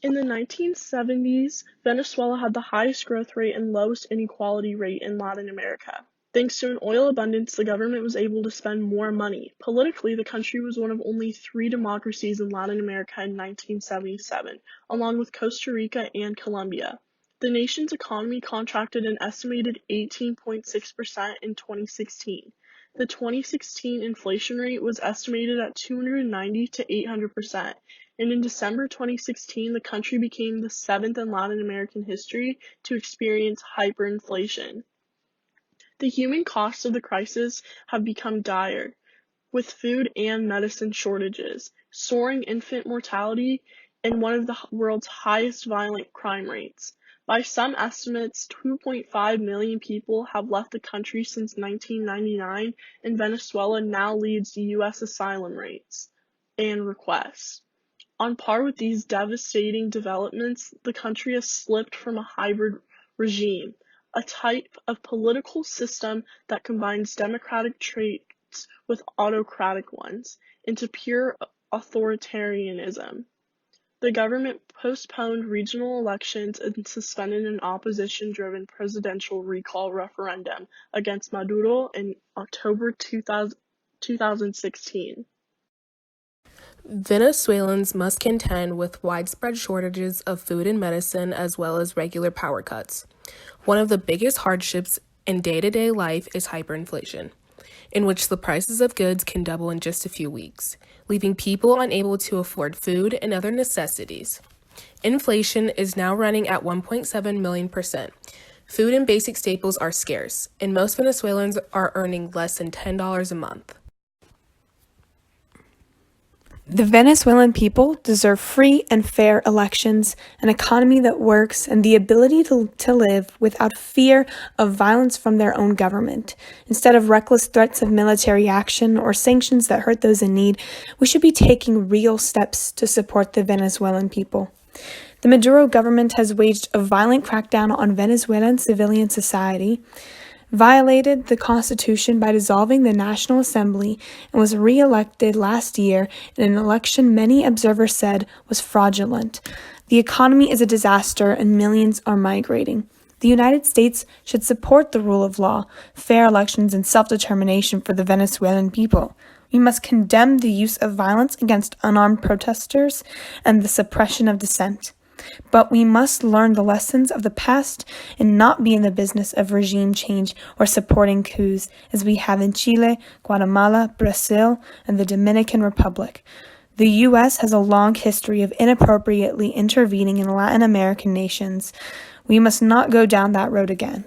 In the 1970s, Venezuela had the highest growth rate and lowest inequality rate in Latin America. Thanks to an oil abundance, the government was able to spend more money. Politically, the country was one of only 3 democracies in Latin America in 1977, along with Costa Rica and Colombia. The nation's economy contracted an estimated 18.6% in 2016. The 2016 inflation rate was estimated at 290 to 800%, and in December 2016, the country became the 7th in Latin American history to experience hyperinflation. The human costs of the crisis have become dire, with food and medicine shortages, soaring infant mortality, and one of the world's highest violent crime rates. By some estimates, 2.5 million people have left the country since 1999, and Venezuela now leads the U.S. asylum rates and requests. On par with these devastating developments, the country has slipped from a hybrid regime, a type of political system that combines democratic traits with autocratic ones, into pure authoritarianism. The government postponed regional elections and suspended an opposition-driven presidential recall referendum against Maduro in October 2016. Venezuelans must contend with widespread shortages of food and medicine as well as regular power cuts. One of the biggest hardships in day-to-day life is hyperinflation, in which the prices of goods can double in just a few weeks, leaving people unable to afford food and other necessities. Inflation is now running at 1.7 million%. Food and basic staples are scarce, and most Venezuelans are earning less than $10 a month. The Venezuelan people deserve free and fair elections, an economy that works, and the ability to live without fear of violence from their own government. Instead of reckless threats of military action or sanctions that hurt those in need, we should be taking real steps to support the Venezuelan people. The Maduro government has waged a violent crackdown on Venezuelan civilian society, violated the Constitution by dissolving the National Assembly, and was re-elected last year in an election many observers said was fraudulent. The economy is a disaster and millions are migrating. The United States should support the rule of law, fair elections, and self-determination for the Venezuelan people. We must condemn the use of violence against unarmed protesters and the suppression of dissent. But we must learn the lessons of the past and not be in the business of regime change or supporting coups, as we have in Chile, Guatemala, Brazil, and the Dominican Republic. The U.S. has a long history of inappropriately intervening in Latin American nations. We must not go down that road again.